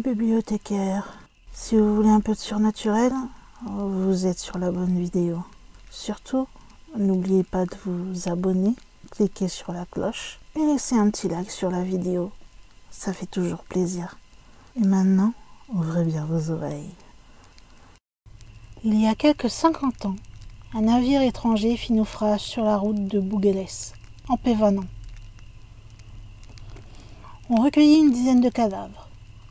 bibliothécaire. Si vous voulez un peu de surnaturel, vous êtes sur la bonne vidéo. Surtout, n'oubliez pas de vous abonner, cliquez sur la cloche et laissez un petit like sur la vidéo. Ça fait toujours plaisir. Et maintenant, ouvrez bien vos oreilles. Il y a quelques 50 ans, un navire étranger fit naufrage sur la route de Bouguélès, en Pévanon. On recueillit une dizaine de cadavres.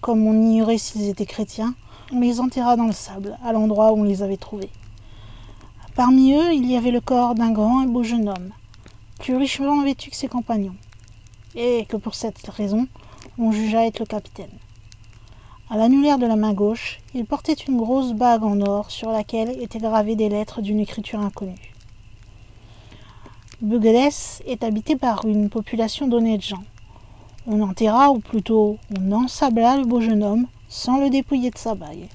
Comme on ignorait s'ils étaient chrétiens, on les enterra dans le sable, à l'endroit où on les avait trouvés. Parmi eux, il y avait le corps d'un grand et beau jeune homme, plus richement vêtu que ses compagnons, et que pour cette raison, on jugea être le capitaine. À l'annulaire de la main gauche, il portait une grosse bague en or sur laquelle étaient gravées des lettres d'une écriture inconnue. Bouguélès est habité par une population d'honnêtes gens. On enterra, ou plutôt on ensabla le beau jeune homme sans le dépouiller de sa bague.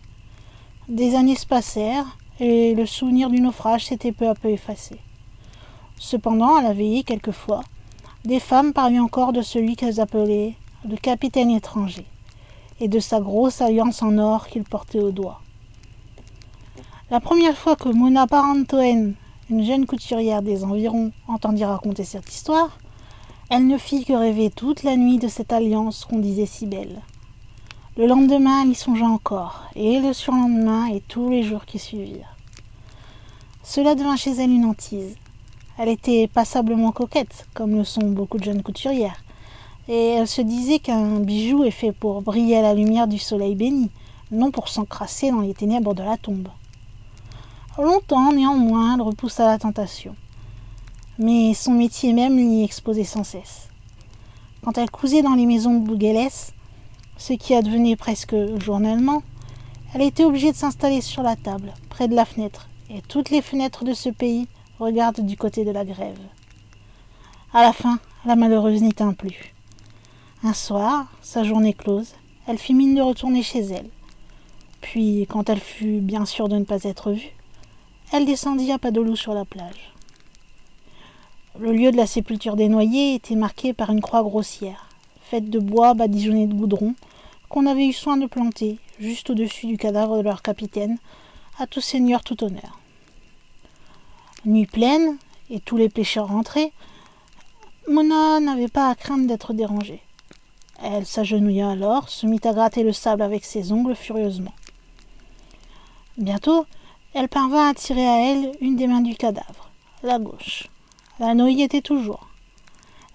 Des années se passèrent et le souvenir du naufrage s'était peu à peu effacé. Cependant, à la veillée, quelquefois, des femmes parlaient encore de celui qu'elles appelaient le capitaine étranger et de sa grosse alliance en or qu'il portait au doigt. La première fois que Mona Parantoen, une jeune couturière des environs, entendit raconter cette histoire, elle ne fit que rêver toute la nuit de cette alliance qu'on disait si belle. Le lendemain, elle y songea encore, et le surlendemain, et tous les jours qui suivirent. Cela devint chez elle une hantise. Elle était passablement coquette, comme le sont beaucoup de jeunes couturières, et elle se disait qu'un bijou est fait pour briller à la lumière du soleil béni, non pour s'encrasser dans les ténèbres de la tombe. Longtemps, néanmoins, elle repoussa la tentation. Mais son métier même l'y exposait sans cesse. Quand elle cousait dans les maisons de Bouguélès, ce qui advenait presque journellement, elle était obligée de s'installer sur la table, près de la fenêtre, et toutes les fenêtres de ce pays regardent du côté de la grève. À la fin, la malheureuse n'y tint plus. Un soir, sa journée close, elle fit mine de retourner chez elle. Puis, quand elle fut bien sûre de ne pas être vue, elle descendit à pas de loup sur la plage. Le lieu de la sépulture des noyés était marqué par une croix grossière, faite de bois badigeonné de goudron, qu'on avait eu soin de planter juste au-dessus du cadavre de leur capitaine, à tout seigneur, tout honneur. Nuit pleine, et tous les pêcheurs rentrés, Mona n'avait pas à craindre d'être dérangée. Elle s'agenouilla alors, se mit à gratter le sable avec ses ongles furieusement. Bientôt, elle parvint à tirer à elle une des mains du cadavre, la gauche. La noix y était toujours.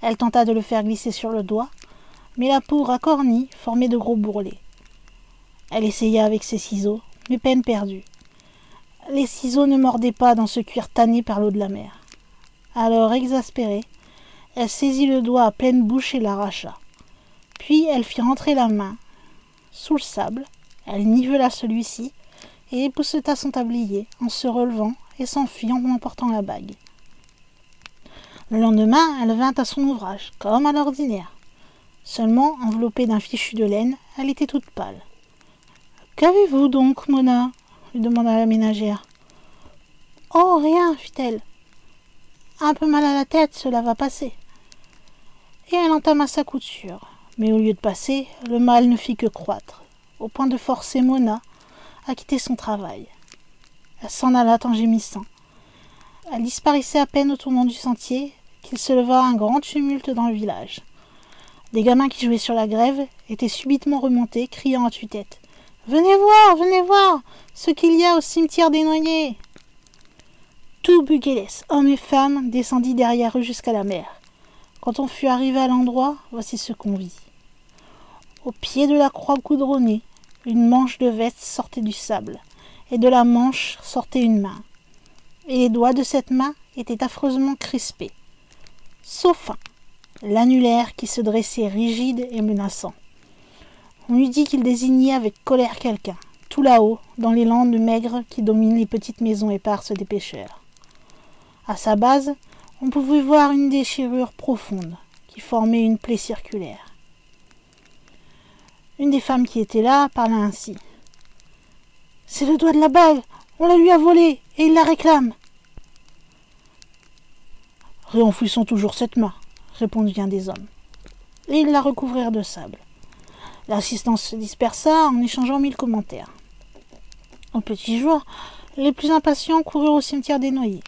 Elle tenta de le faire glisser sur le doigt, mais la peau racornie formait de gros bourrelets. Elle essaya avec ses ciseaux, mais peine perdue. Les ciseaux ne mordaient pas dans ce cuir tanné par l'eau de la mer. Alors, exaspérée, elle saisit le doigt à pleine bouche et l'arracha. Puis elle fit rentrer la main sous le sable, elle nivela celui-ci et épousseta son tablier en se relevant et s'enfuit en emportant la bague. Le lendemain, elle vint à son ouvrage, comme à l'ordinaire. Seulement, enveloppée d'un fichu de laine, elle était toute pâle. « Qu'avez-vous donc, Mona ?» lui demanda la ménagère. « Oh, rien, fit-elle. Un peu mal à la tête, cela va passer. » Et elle entama sa couture. Mais au lieu de passer, le mal ne fit que croître, au point de forcer Mona à quitter son travail. Elle s'en alla en gémissant. Elle disparaissait à peine au tournant du sentier qu'il se leva un grand tumulte dans le village. Des gamins qui jouaient sur la grève étaient subitement remontés, criant à tue-tête. « Venez voir ce qu'il y a au cimetière des noyés !» Tout Bouguélès, hommes et femmes, descendit derrière eux jusqu'à la mer. Quand on fut arrivé à l'endroit, voici ce qu'on vit. Au pied de la croix goudronnée, une manche de veste sortait du sable, et de la manche sortait une main. Et les doigts de cette main étaient affreusement crispés, sauf un, l'annulaire qui se dressait rigide et menaçant. On eût dit qu'il désignait avec colère quelqu'un, tout là-haut, dans les landes maigres qui dominent les petites maisons éparses des pêcheurs. À sa base, on pouvait voir une déchirure profonde qui formait une plaie circulaire. Une des femmes qui était là parla ainsi. « C'est le doigt de la bague, on la lui a volée et il la réclame. »« Réenfouissons toujours cette main, répondit un des hommes. Et ils la recouvrirent de sable. L'assistance se dispersa en échangeant 1000 commentaires. Au petit jour, les plus impatients coururent au cimetière des Noyers.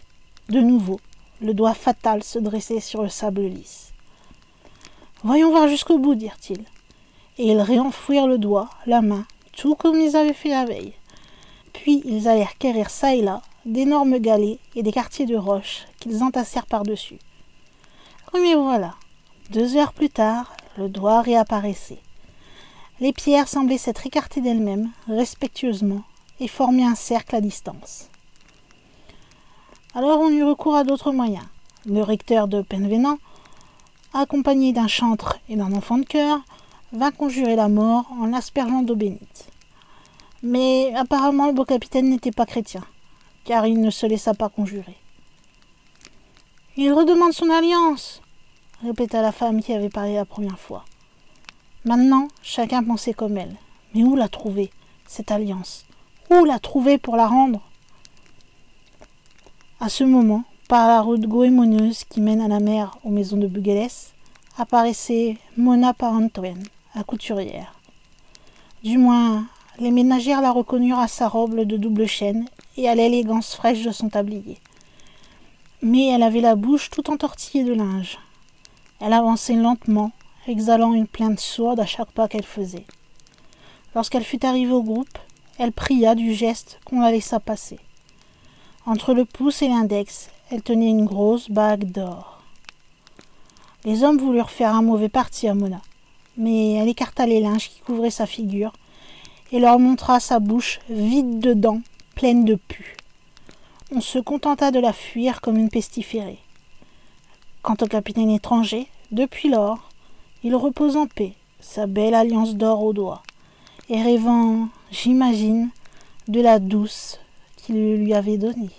De nouveau, le doigt fatal se dressait sur le sable lisse. « Voyons voir jusqu'au bout, dirent-ils. » Et ils réenfouirent le doigt, la main, tout comme ils avaient fait la veille. Puis ils allèrent quérir çà et là d'énormes galets et des quartiers de roches qu'ils entassèrent par-dessus. Mais voilà, 2 heures plus tard, le doigt réapparaissait. Les pierres semblaient s'être écartées d'elles-mêmes, respectueusement, et former un cercle à distance. Alors on eut recours à d'autres moyens. Le recteur de Penvénan, accompagné d'un chantre et d'un enfant de chœur, vint conjurer la mort en l'aspergeant d'eau bénite. Mais apparemment le beau capitaine n'était pas chrétien, car il ne se laissa pas conjurer. « Il redemande son alliance !» répéta la femme qui avait parlé la première fois. Maintenant, chacun pensait comme elle. Mais où la trouver, cette alliance? Où la trouver pour la rendre? À ce moment, par la route goémoneuse qui mène à la mer aux maisons de Bugueles, apparaissait Mona Parentwen, la couturière. Du moins, les ménagères la reconnurent à sa robe de double chaîne et à l'élégance fraîche de son tablier. Mais elle avait la bouche tout entortillée de linge. Elle avançait lentement, exhalant une plainte sourde à chaque pas qu'elle faisait. Lorsqu'elle fut arrivée au groupe, elle pria du geste qu'on la laissa passer. Entre le pouce et l'index, elle tenait une grosse bague d'or. Les hommes voulurent faire un mauvais parti à Mona, mais elle écarta les linges qui couvraient sa figure et leur montra sa bouche vide de dents, pleine de pus. On se contenta de la fuir comme une pestiférée. Quant au capitaine étranger, depuis lors, il repose en paix, sa belle alliance d'or au doigt, et rêvant, j'imagine, de la douce qu'il lui avait donnée.